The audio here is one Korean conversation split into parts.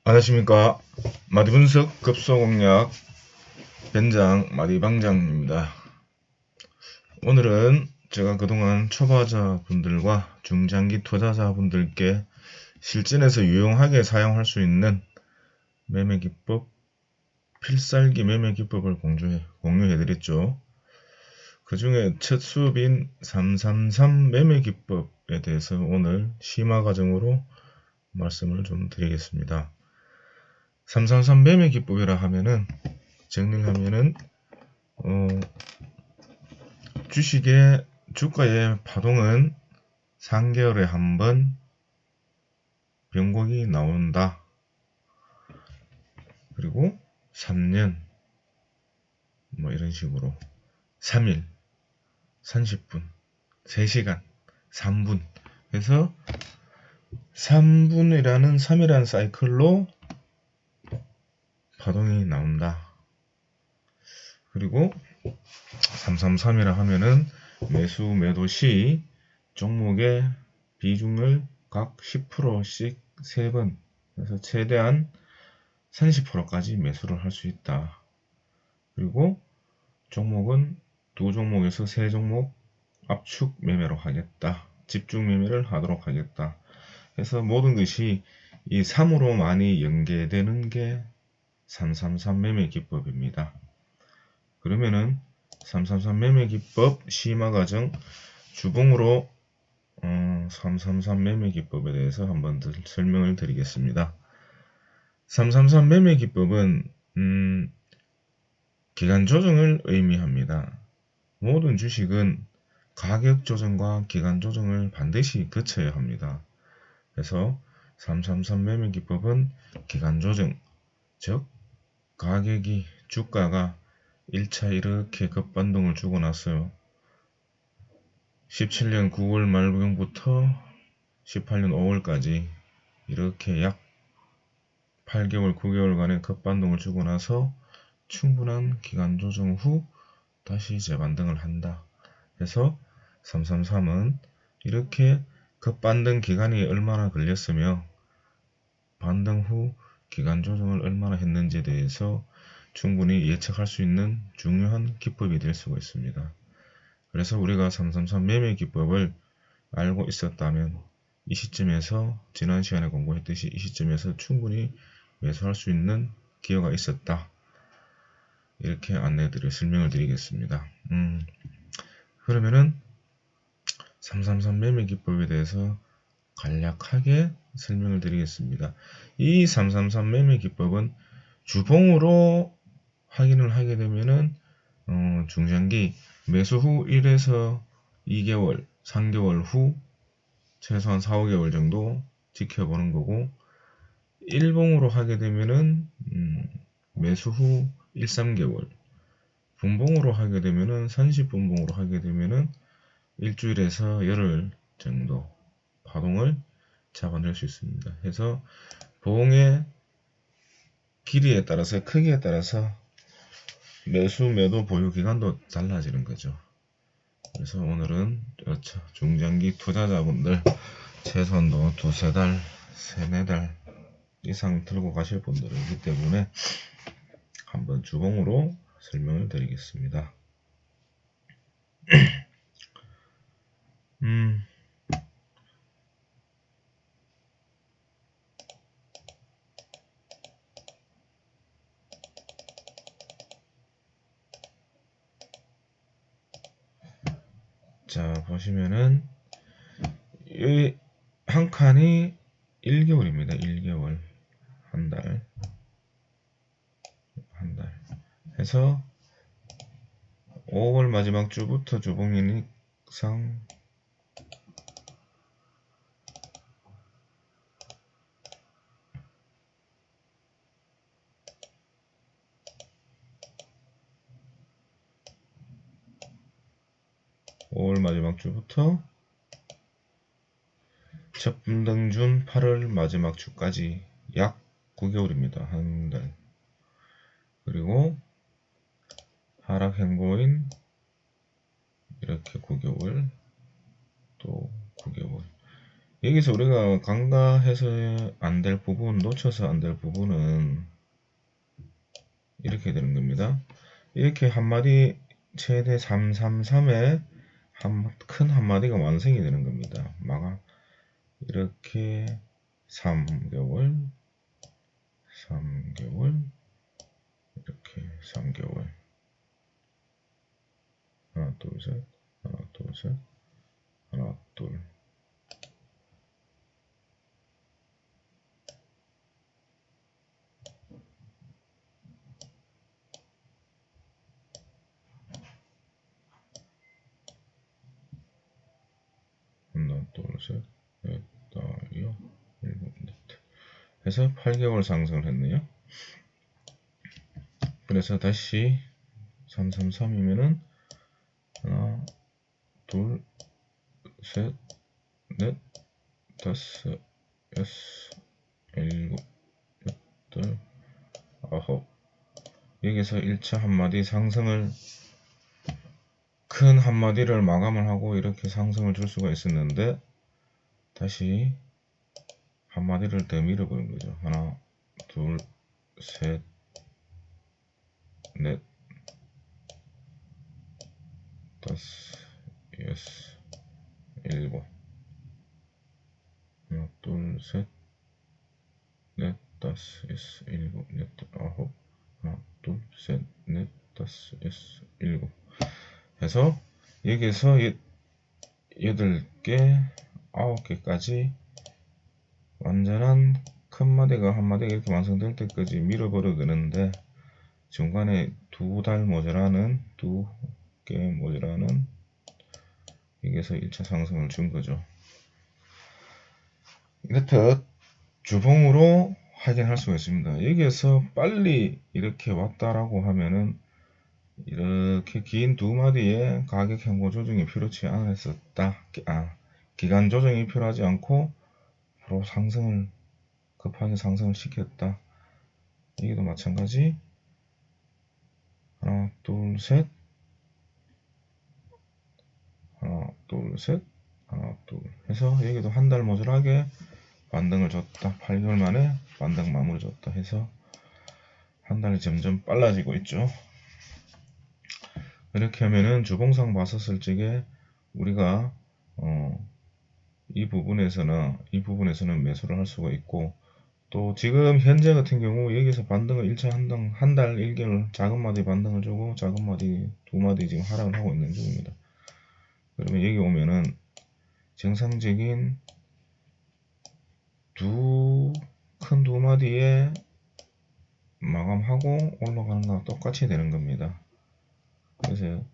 안녕하십니까. 마디분석 급소공략 변장 마디방장입니다. 오늘은 제가 그동안 초보자분들과 중장기 투자자분들께 실전에서 유용하게 사용할 수 있는 매매기법, 필살기 매매기법을 공유해드렸죠. 그 중에 첫 수업인 333 매매기법에 대해서 오늘 심화 과정으로 말씀을 좀 드리겠습니다. 333 매매기법이라 하면은 정리를 하면은 주식의 주가의 파동은 3개월에 한 번 변곡이 나온다. 그리고 3년 뭐 이런 식으로 3일, 30분, 3시간, 3분 그래서 3이라는 사이클로 파동이 나온다. 그리고 333이라 하면은 매수 매도 시 종목의 비중을 각 10%씩 3번 그래서 최대한 30%까지 매수를 할 수 있다. 그리고 종목은 2종목에서 3종목 압축 매매로 하겠다. 집중 매매를 하도록 하겠다. 그래서 모든 것이 이 3으로 많이 연계되는 게 333 매매 기법입니다. 그러면은 333 매매 기법 심화 과정 주봉으로 333 매매 기법에 대해서 한번 설명을 드리겠습니다. 333 매매 기법은 기간 조정을 의미합니다. 모든 주식은 가격 조정과 기간 조정을 반드시 거쳐야 합니다. 그래서 333 매매 기법은 기간 조정, 즉 가격이 주가가 1차 이렇게 급반동을 주고 나서 17년 9월 말경부터 18년 5월까지 이렇게 약 8개월 9개월간의 급반동을 주고 나서 충분한 기간 조정 후 다시 재반등을 한다. 그래서 333은 이렇게 급반등 기간이 얼마나 걸렸으며 반등 후 기간 조정을 얼마나 했는지에 대해서 충분히 예측할 수 있는 중요한 기법이 될 수가 있습니다. 그래서 우리가 333 매매 기법을 알고 있었다면 이 시점에서 지난 시간에 공부했듯이 이 시점에서 충분히 매수할 수 있는 기회가 있었다. 이렇게 설명을 드리겠습니다. 그러면은 333 매매 기법에 대해서 간략하게 설명을 드리겠습니다. 이 333 매매 기법은 주봉으로 확인을 하게 되면은 중장기 매수 후 1에서 2개월, 3개월 후 최소한 4, 5개월 정도 지켜보는 거고 일봉으로 하게 되면은 매수 후 1, 3개월 분봉으로 하게 되면은 30분봉으로 하게 되면은 일주일에서 열흘 정도 파동을 잡아낼 수 있습니다. 그래서 봉의 길이에 따라서 크기에 따라서 매수 매도 보유 기간도 달라지는 거죠. 그래서 오늘은 중장기 투자자분들 최소한도 2-3달, 3-4달 이상 들고 가실 분들이기 때문에 한번 주봉으로 설명을 드리겠습니다. 자, 보시면은 이 한 칸이 1개월입니다. 1개월. 한 달 해서 5월 마지막 주부터 주봉이익상 5월 마지막 주부터 첫 분등준 8월 마지막 주까지 약 9개월입니다. 한 달. 그리고 하락 행보인 이렇게 9개월 또 9개월 여기서 우리가 간과해서 안 될 부분, 놓쳐서 안 될 부분은 이렇게 되는 겁니다. 이렇게 한마디 최대 333에 큰 한마디가 완성이 되는 겁니다. 이렇게 3개월, 3개월, 이렇게 3개월. 하나, 둘, 셋, 하나, 둘, 셋, 하나, 둘. 하나, 둘, 셋, 넷, 다섯, 여섯, 일곱, 여덟. 해서 8개월 상승을 했네요. 그래서 다시 333이면은 하나, 둘, 셋, 넷, 다섯, 여섯, 일곱, 여덟, 아홉. 여기서 1차 한마디 상승을 큰 한마디를 마감을 하고 이렇게 상승을 줄 수가 있었는데 다시 한마디를 더 밀어버린 거죠. 하나, 둘, 셋, 넷, 다섯, 여섯, 일곱. 하나, 둘, 셋, 넷, 다섯, 여섯, 일곱, 여덟, 아홉. 하나, 둘, 셋, 넷, 다섯, 여섯, 일곱. 해서 여기서 8개, 9개까지 완전한 큰 마디가 한 마디가 이렇게 완성될 때까지 밀어버려 되는데 중간에 2달 모자라는 2개 모자라는 여기서 1차 상승을 준 거죠. 이렇듯 주봉으로 확인할 수가 있습니다. 여기에서 빨리 이렇게 왔다라고 하면은 이렇게 긴 2마디의 가격 행보 조정이 필요치 않았었다. 기간 조정이 필요하지 않고 바로 급하게 상승을 시켰다. 여기도 마찬가지. 하나, 둘, 셋. 하나, 둘, 셋. 하나, 둘. 해서 여기도 한 달 모자라게 반등을 줬다. 8개월 만에 반등 마무리 줬다. 해서 한 달이 점점 빨라지고 있죠. 이렇게 하면은 주봉상 봤었을 적에 우리가 이 부분에서는 매수를 할 수가 있고 또 지금 현재 같은 경우 여기서 반등을 1차 한 달 1개월 작은 마디 반등을 주고 작은 마디 2마디 지금 하락을 하고 있는 중입니다. 그러면 여기 오면은 정상적인 큰 2마디에 마감하고 올라가는 거랑 똑같이 되는 겁니다. 그래서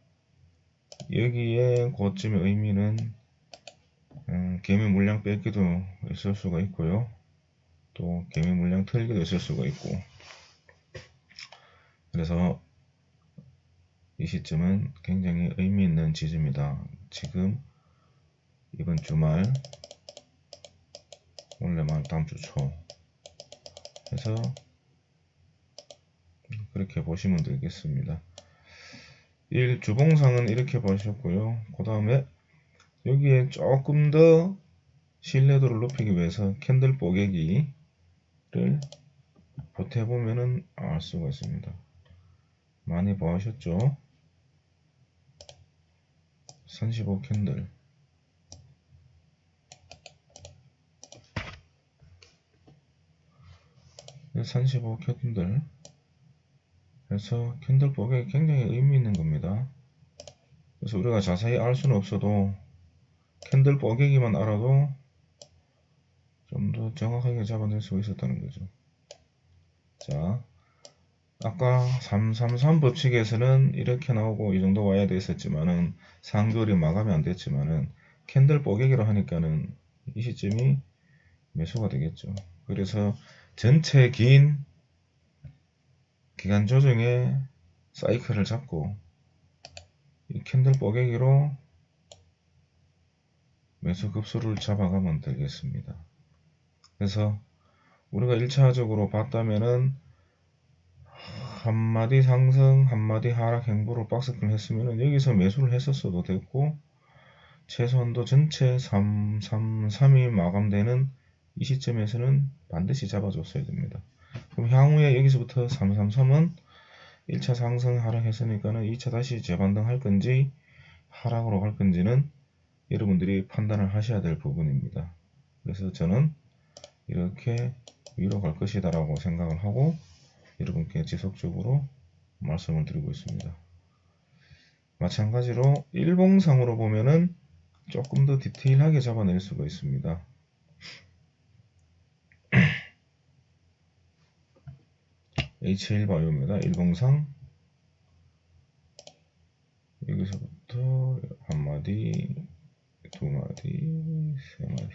여기에 고점의 의미는 개미 물량 뺏기도 있을 수가 있고요. 또 개미 물량 틀기도 있을 수가 있고 그래서 이 시점은 굉장히 의미 있는 지지입니다. 지금 이번 주말 원래 말 다음 주 초 해서 그렇게 보시면 되겠습니다. 주봉상은 이렇게 보셨고요. 그 다음에 여기에 조금 더 신뢰도를 높이기 위해서 캔들 뽀개기를 보태보면은 알 수가 있습니다. 많이 보셨죠? 35 캔들 35 캔들 그래서 캔들 뽀개기 굉장히 의미 있는 겁니다. 그래서 우리가 자세히 알 수는 없어도 캔들 뽀개기만 알아도 좀 더 정확하게 잡아낼 수 있었다는 거죠. 자, 아까 333 법칙에서는 이렇게 나오고 이 정도 와야 됐었지만은 상돌이 마감이 안 됐지만은 캔들 뽀개기로 하니까는 이 시점이 매수가 되겠죠. 그래서 전체 긴 기간 조정의 사이클을 잡고 이 캔들 뽀개기로 매수 급수를 잡아가면 되겠습니다. 그래서 우리가 1차적으로 봤다면은 한마디 상승, 한마디 하락 행보를 박스권 했으면은 여기서 매수를 했었어도 됐고 최소한도 전체 333이 마감되는 이 시점에서는 반드시 잡아줬어야 됩니다. 그럼 향후에 여기서부터 333은 1차 상승 하락했으니까는 2차 다시 재반등 할 건지 하락으로 갈 건지는 여러분들이 판단을 하셔야 될 부분입니다. 그래서 저는 이렇게 위로 갈 것이다 라고 생각을 하고 여러분께 지속적으로 말씀을 드리고 있습니다. 마찬가지로 일봉상으로 보면은 조금 더 디테일하게 잡아낼 수가 있습니다. H1바이오입니다. 일봉상 여기서부터 한 마디, 두 마디, 세 마디.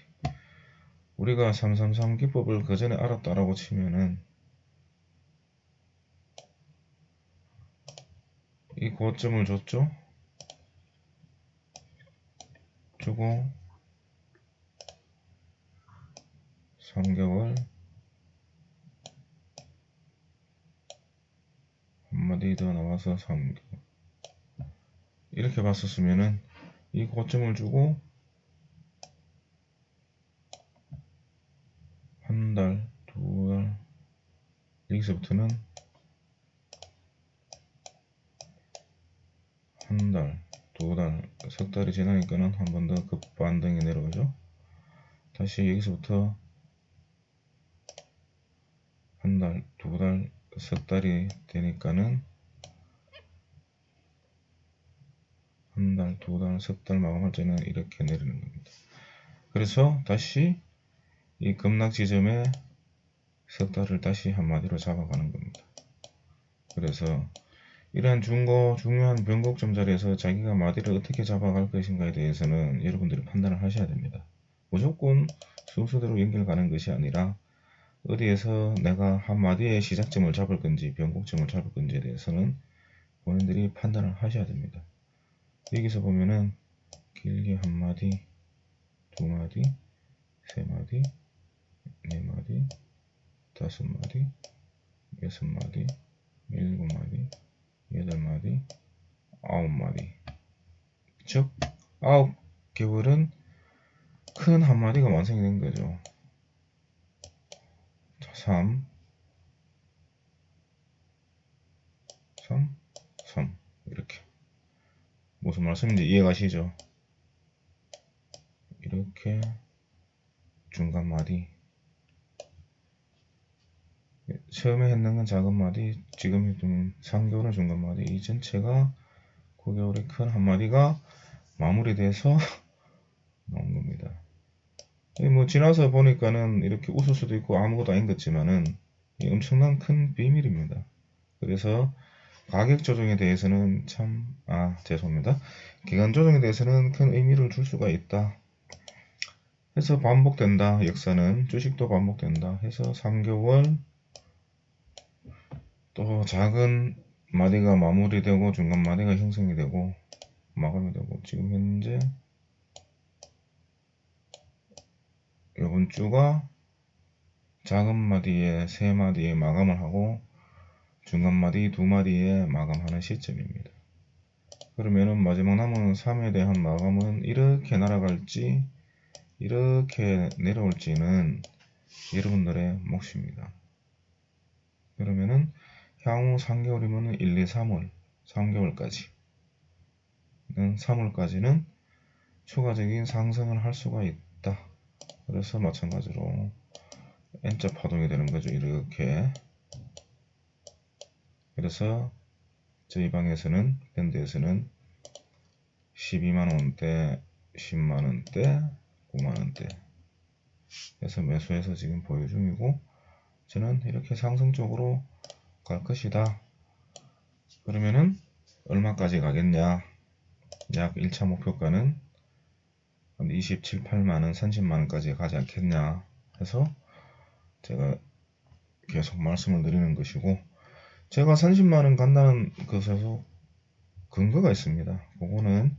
우리가 333 기법을 그 전에 알았다라고 치면은 이 고점을 줬죠? 주고 3개월 한마디 더 나와서 3개월 이렇게 봤었으면은 이 고점을 주고 한 달, 두 달, 여기서부터는 한 달, 두 달, 석 달이 지나니까는 한 번 더 급반등이 내려오죠. 다시 여기서부터 한 달, 두 달, 석 달이 되니까는 한 달, 두 달, 석 달 마감할 때는 이렇게 내리는 겁니다. 그래서 다시 이 급락 지점에 석 달을 다시 한마디로 잡아가는 겁니다. 그래서 이러한 중요한 변곡점 자리에서 자기가 마디를 어떻게 잡아갈 것인가에 대해서는 여러분들이 판단을 하셔야 됩니다. 무조건 순서대로 연결 가는 것이 아니라 어디에서 내가 한 마디의 시작점을 잡을 건지 변곡점을 잡을 건지에 대해서는 본인들이 판단을 하셔야 됩니다. 여기서 보면은 길게 한 마디, 두 마디, 세 마디, 네 마디, 다섯 마디, 여섯 마디, 일곱 마디, 여덟 마디, 아홉 마디. 즉 아홉 개월은 큰 한 마디가 완성이 된 거죠. 자, 3, 3, 3 이렇게 무슨 말씀인지 이해가시죠? 이렇게 중간 마디 처음에 했는 건 작은 마디 지금 해두면 3개월은 중간 마디 이 전체가 9개월의 큰 한 마디가 마무리돼서 나온 겁니다. 뭐 지나서 보니까는 이렇게 웃을 수도 있고 아무것도 아닌 것 같지만은 엄청난 큰 비밀입니다. 그래서 가격 조정에 대해서는 죄송합니다. 기간 조정에 대해서는 큰 의미를 줄 수가 있다. 해서 반복된다. 역사는 주식도 반복된다. 해서 3개월 또 작은 마디가 마무리되고 중간 마디가 형성이 되고 마감이 되고 지금 현재 이번 주가 작은 마디에 세 마디에 마감을 하고 중간 마디 두 마디에 마감하는 시점입니다. 그러면은 마지막 남은 3에 대한 마감은 이렇게 날아갈지 이렇게 내려올지는 여러분들의 몫입니다. 그러면은 향후 3개월이면은 1, 2, 3월 3개월까지 3월까지는 추가적인 상승을 할 수가 있다. 그래서 마찬가지로 N자 파동이 되는 거죠. 이렇게. 그래서 저희 방에서는 밴드에서는 12만원대, 10만원대, 9만원대 해서 매수해서 지금 보유 중이고 저는 이렇게 상승 쪽으로 갈 것이다. 그러면은 얼마까지 가겠냐? 약 1차 목표가는 27, 8만원, 30만원까지 가지 않겠냐 해서 제가 계속 말씀을 드리는 것이고 제가 30만원 간다는 것에서 근거가 있습니다. 그거는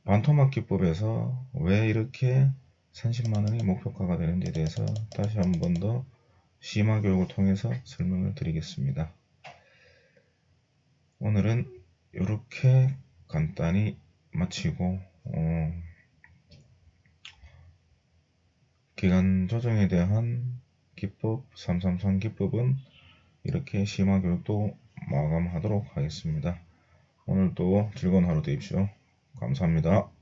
반토막 기법에서 왜 이렇게 30만원이 목표가가 되는지에 대해서 다시 한 번 더 심화 교육을 통해서 설명을 드리겠습니다. 오늘은 이렇게 간단히 마치고 기간 조정에 대한 기법 333 기법은 이렇게 심화 교육도 마감하도록 하겠습니다. 오늘도 즐거운 하루 되십시오. 감사합니다.